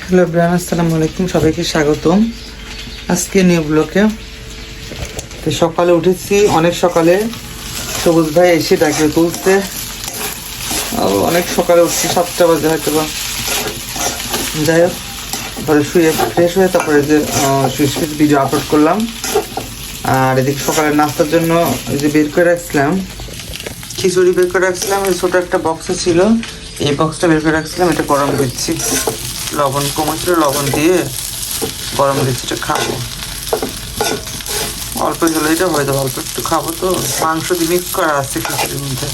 Hello everyone, আসসালামু আলাইকুম, সবাইকে স্বাগতম আজকে নিউ ব্লগে। তো সকালে উঠেছি, অনেক সকালে। সবুজ ভাই এসে ডাকে তুলতে, অনেক সকালে উঠছি, 7টা বাজে হয়তো বা। যাই হোক, তারপরে শুয়ে ফ্রেশ হয়ে তারপরে যে শুয়ে ভিডিও আপলোড করলাম। আর এদিকে সকালের নাস্তার জন্য এই যে বের করে রাখছিলাম, খিচুড়ি বের করে রাখছিলাম। এই ছোটো একটা বক্সে ছিল, এই বক্সটা বের করে রাখছিলাম। এটা গরম দিচ্ছি, লবণ কমেছিল, লবণ দিয়ে গরম দিচ্ছি। এটা খাবো, অল্প হলে এটা হয়ে যাবে। অল্প একটু খাবো, তো মাংস দিয়ে মিক্স করা আছে খিচুড়ির মধ্যে।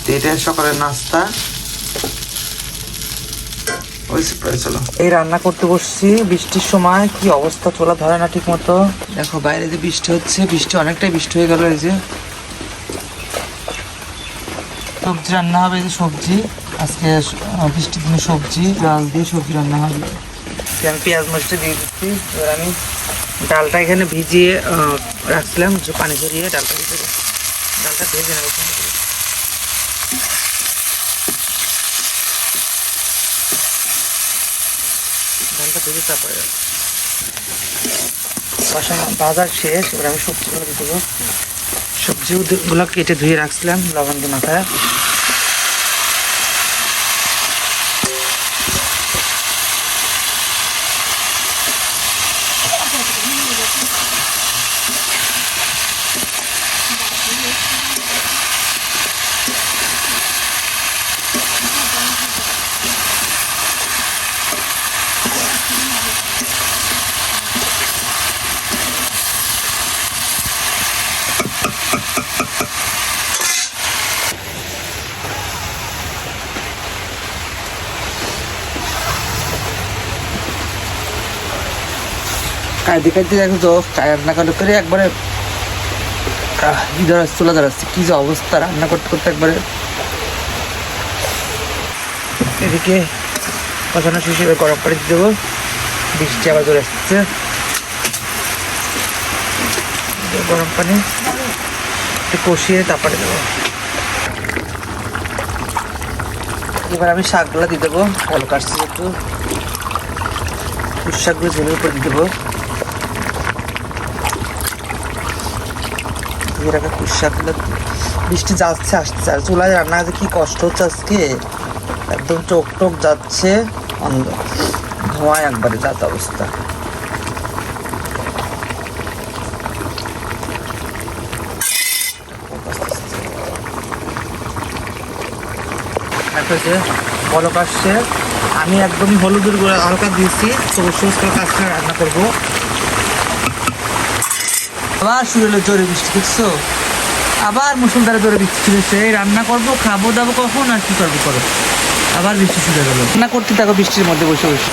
তো এটা সকালের নাস্তা। চলো, এই রান্না করতে বসছি বৃষ্টির সময়। কি অবস্থা, চোলা ধরে না ঠিক মতো। দেখো বাইরে যে বৃষ্টি হচ্ছে, বৃষ্টি অনেকটাই বৃষ্টি হয়ে গেল। এই যে সবজি রান্না হবে, এই যে সবজি আজকে বৃষ্টির দিনে সবজি, পেঁয়াজ দিয়ে সবজি রান্না হবে। আমি পেঁয়াজ মরিচটা দিয়ে দিচ্ছি। এবার আমি ডালটা এখানে ভিজিয়ে রাখছিলাম, পানি ঝরিয়ে ডালটা ভিজে, ডালটা ভেজে নেবো। ডালটা ভেজে তারপরে বাজার শেষ। এবার আমি সবজিগুলো দিয়ে দেবো। সবজিগুলো কেটে ধুয়ে রাখছিলাম লবণ দিয়ে মাথায়। কাঁদতে কাঁদতে দেখো তো, রান্না করে একবারে চুলা ধরাচ্ছে। কি যে অবস্থা, রান্না করতে করতে একবারে। এদিকে কষানো শেষে গরম পানি দিয়ে দেবো। বৃষ্টি আবার চলে আসছে, গরম পানি একটু কষিয়ে তারপরে দেবো। এবার আমি শাকগুলো দিয়ে দেবো। ভালো কাটছি একটু, শাকগুলো ঝোলের উপর দিয়ে দেবো। শাকগুলো, বৃষ্টি যাচ্ছে আসছে, আর চুলায় রান্না কি কষ্ট হচ্ছে আজকে। একদম চোখ টোক যাচ্ছে, ধোঁয়ায় একবারে যাত অবস্থা। বলক আসছে, আমি একদমই হলুদের গুঁড়া হালকা দিয়েছি। সবুজ সবুজ করে কাজটা রান্না করবো। আবার শুরু হলো জোরে বৃষ্টি, দেখছো? আবার মুসলধারে জোরে বৃষ্টি শুরু হচ্ছে। এই রান্না করবো, খাবো দাবো কখন, আর কি করবো করো। আবার বৃষ্টি শুরু হয়ে গেলো। রান্না করতে থাকো বৃষ্টির মধ্যে বসে বসে।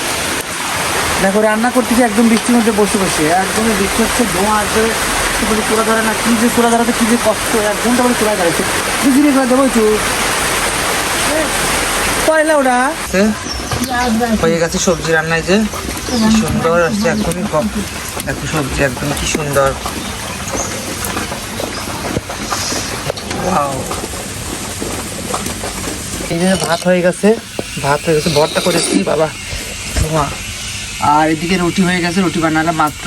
দেখো রান্না করতেছি একদম বৃষ্টির মধ্যে বসে বসে। একদমই বৃষ্টি হচ্ছে, ধোঁয়া আসবে, চোরা ধরে না। কি যে চোরা ধরাতে কি যে কষ্ট, এক ঘন্টা বলে চোরা ধরেছে। বুঝিয়ে করে দেবো একটু পয়লা ওরা হয়ে গেছে। সবজি রান্নায় যে কি সুন্দর আসছে, একদমই কম। দেখো সবজি একদম কি সুন্দর। এই জন্য ভাত হয়ে গেছে, ভর্তা করেছি বাবা ধোঁয়া। আর এদিকে রুটি হয়ে গেছে, রুটি বানালাম মাত্র।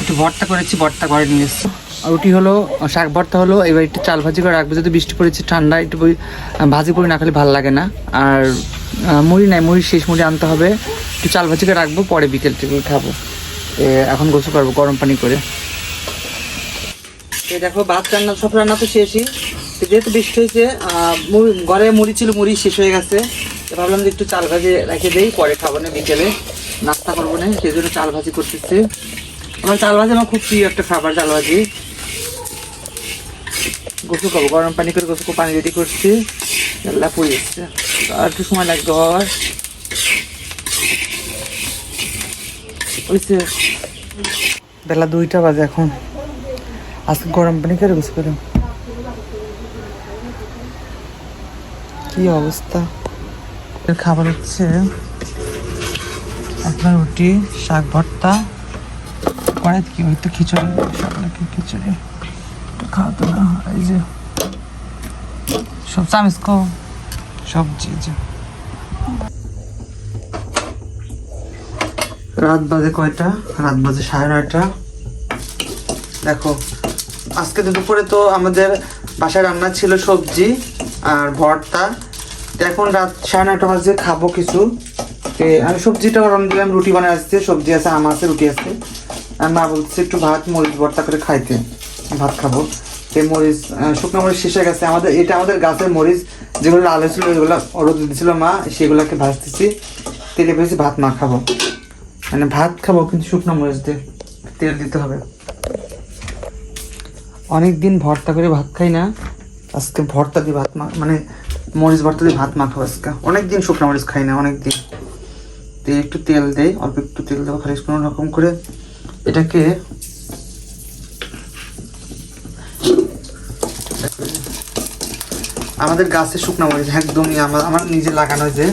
একটু ভর্তা করেছি, ভর্তা করে নিয়ে এসছি। রুটি হলো, শাক ভর্তা হলো। এবার একটু চাল ভাজি করে রাখবো, যদি বৃষ্টি পড়েছে ঠান্ডা, একটু ভাজি করে না খেলে ভালো লাগে না। আর মুড়ি নাই, মুড়ি শেষ, মুড়ি আনতে হবে। একটু চাল ভাজি করে রাখবো, পরে বিকেল থেকে খাবো। এখন গোসল করবো গরম পানি করে। দেখো ভাত রান্না, সব রান্না তো শেষই। যেহেতু বৃষ্টি হয়েছে, ঘরে মুড়ি ছিল, মুড়ি শেষ হয়ে গেছে। ভাবলাম যে একটু চাল ভাজি রেখে দেই, পরে খাবো না, বিকেলে নাস্তা করবো না, সেই জন্য চাল ভাজি করতেছি। আমার চাল ভাজি আমার খুব প্রিয় একটা খাবার, চাল ভাজি। গোসল করবো, গরম পানি করে গোসল পানি রেডি করছি। আল্লাহ পড়ে যাচ্ছে, আর একটু সময় লাগবে হওয়ার। বেলা 2টা বাজে এখন। আজকে গরম পানি করে গোসল করলাম। কি অবস্থা। খাবার হচ্ছে আপনার রুটি, শাক ভর্তা, কড়াই কি হয়তো খিচুড়ি, সকালে খিচুড়ি খাওয়াতো না। এই যে সব চামিচ সবজি, যে রাত বাজে কয়টা? রাত বাজে 9:30। দেখো আজকে তো দুপুরে তো আমাদের বাসায় রান্না ছিল সবজি আর ভর্তা। তো এখন রাত 9:30 বাজে, খাবো কিছু। আমি সবজিটা গরম দিলাম, রুটি বানাই আসছে, সবজি আছে, আম আছে, রুটি আছে। আর মা বলছে একটু ভাত মরিচ ভর্তা করে খাইতে, ভাত খাবো। মরিচ শুকনো মরিচ শেষে গেছে আমাদের, এটা আমাদের গাছের মরিচ, যেগুলো লাল হয়েছিল ওইগুলো রোদ দিয়েছিল মা, সেগুলোকে ভাজতেছি, তেলে ভেজে ভাত মা খাবো। মানে ভাত খাবো কিন্তু শুকনো মরিচ দিয়ে, তেল দিতে হবে। অনেকদিন ভর্তা করে ভাত খাই না, আজকে ভর্তা দিয়ে ভাত মানে মরিচ ভর্তা দিয়ে ভাত মাখাবো আজকে। অনেকদিন শুকনো মরিচ খাই না, অনেকদিন। তো একটু তেল দেয়, অল্প একটু তেল দেবো খালি, কোনো রকম করে এটাকে আমাদের গাছের শুকনো মরিচ একদমই আমার নিজে লাগানো, যে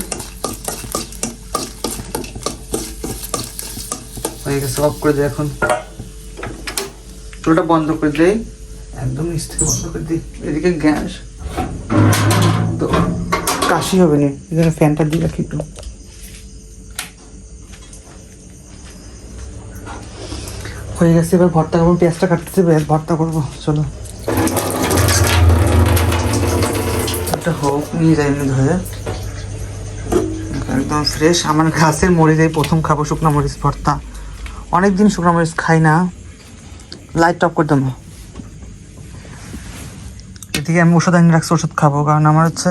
হয়ে গেছে। অফ করে দিই এখন, চুলাটা বন্ধ করে দেই, একদম নিচ থেকে বন্ধ করে দিই। এদিকে গ্যাস তো কাশি হবে না, এই জন্য ফ্যানটা দিয়ে রাখি একটু। হয়ে গেছে, এবার ভর্তা করবো, পেঁয়াজটা কাটতেছে, ভর্তা করবো। চলো একটা হোক, নিয়ে যাই এমনি ধরে, একদম ফ্রেশ। আমার গাছের মরিচ, এই প্রথম খাবো শুকনো মরিচ ভর্তা। অনেকদিন শুকনো মরিচ খাই না। লাইট অফ করে দেবো। এদিকে আমি ওষুধ আনি রাখছি, ওষুধ খাবো, কারণ আমার হচ্ছে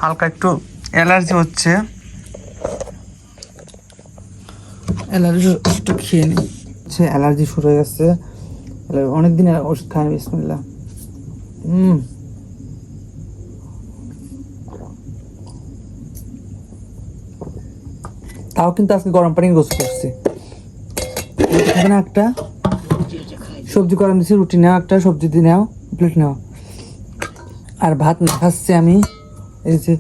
হালকা একটু অ্যালার্জি হচ্ছে, অ্যালার্জি একটু খেয়ে নিই। অ্যালার্জি শুরু হয়ে গেছে, অনেকদিন ওষুধ খাই। বিসমিল্লাহ। তাও কিন্তু আজকে গরম পানি গোসল করছি। এখানে একটা সবজি গরম দিচ্ছি, রুটি নাও, একটা সবজি দিয়ে নাও, প্লেট নাও। আর ভাত না খাচ্ছি আমি, এই যে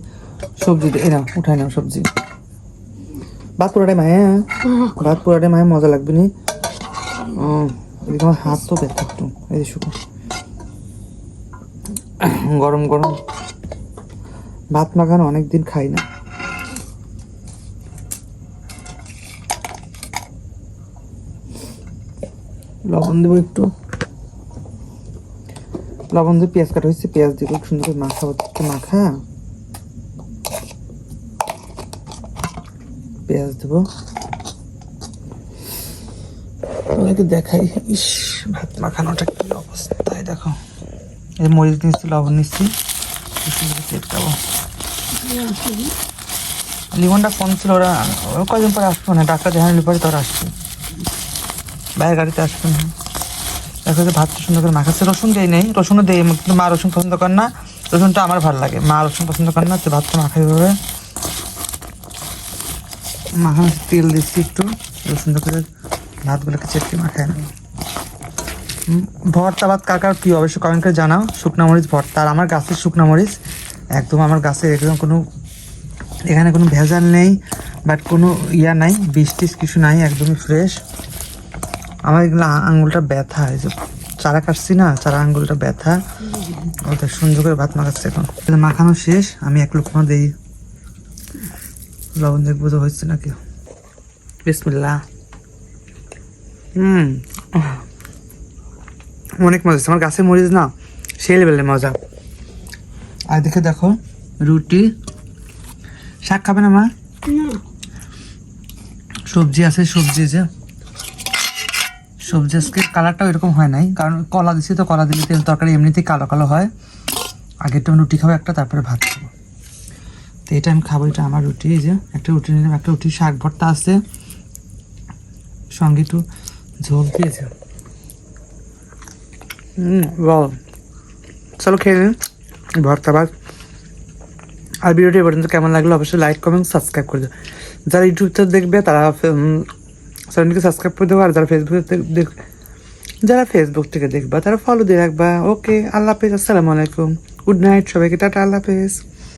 সবজি দিয়ে নাও, উঠাই নাও সবজি। ভাত পুরাটাই মায়ে, ভাত পুরাটাই মায়ে, মজা লাগবে নি। এদিকে আমার হাত তো ব্যথা একটু, এই যে শুকনো গরম গরম ভাত মাখানো অনেকদিন খাই না। লবণ দেবো একটু, লবণ দিয়ে পেঁয়াজ কাটা হয়েছে, পেঁয়াজ দিয়ে খুব সুন্দর করে মাখা হচ্ছে। মাখা পেঁয়াজ দেবো, তোমাকে দেখাই। ইস, ভাত মাখানোটা কি অবস্থায় দেখো। এই মরিচ নিচ্ছি, লবণ নিচ্ছি, চেপটাবো। লিমনটা কম ছিল, ওরা কয়দিন পরে আসবো না, ডাক্তার দেখানোর পরে তোরা আসছে, বাইরের গাড়িতে আসবে না। দেখো যে ভাতটা সুন্দর করে মাখাচ্ছে, রসুন দেই নেই, রসুনও দেই, কিন্তু মা রসুন পছন্দ করে না, রসুনটা আমার ভালো লাগে, মা রসুন পছন্দ করে না। তো ভাতটা মাখাই হবে, মাখানো তেল দিচ্ছি একটু, সুন্দর করে ভাতগুলোকে চেপে মাখায় নেব। ভর্তা ভাত কার কার প্রিয় অবশ্যই কমেন্ট করে জানাও। শুকনো মরিচ ভর্তা, আর আমার গাছের শুকনো মরিচ, একদম আমার গাছের, একদম কোনো এখানে কোনো ভেজাল নেই, বাট কোনো ইয়া নাই, বিষ টিস কিছু নাই, একদমই ফ্রেশ। আমার এগুলো আঙুলটা ব্যথা, এই যে চারা কাটছি না, চারা আঙুলটা ব্যথা। ওটা সুন্দর করে ভাত মাখাচ্ছে এখন, মাখানো শেষ। আমি এক লোকমা দেই, লবণ দেখবো তো হচ্ছে নাকি। বিসমিল্লাহ। অনেক মজা, আমার গাছের মরিচ না সেই লেভেলের মজা। আর দেখে দেখো রুটি, শাক খাবে না মা? সবজি আছে, সবজি, যে সবজি আজকে কালারটাও এরকম হয় নাই, কারণ কলা দিচ্ছি তো, কলা দিলে তেল তরকারি এমনিতেই কালো কালো হয়। আগেরটা আমি রুটি খাবো একটা, তারপরে ভাত খাবো। তো এটা আমি খাবো, এটা আমার রুটি। এই যে একটা রুটি নিলাম, একটা রুটি, শাক ভর্তা আছে, সঙ্গে একটু ঝোল দিয়েছে। চলো খেয়ে নিন ভর্তা ভাত। আর ভিডিওটি পর্যন্ত কেমন লাগলো অবশ্যই লাইক কমেন্ট সাবস্ক্রাইব করে দেবো। যারা ইউটিউব থেকে দেখবে তারা চ্যানেলটিকে সাবস্ক্রাইব করে দেবো, আর যারা ফেসবুক থেকে দেখবা তারা ফলো দিয়ে রাখবা। ওকে, আল্লাহ হাফেজ, আসসালামু আলাইকুম, গুড নাইট সবাইকে, টাটা, আল্লাহ হাফেজ।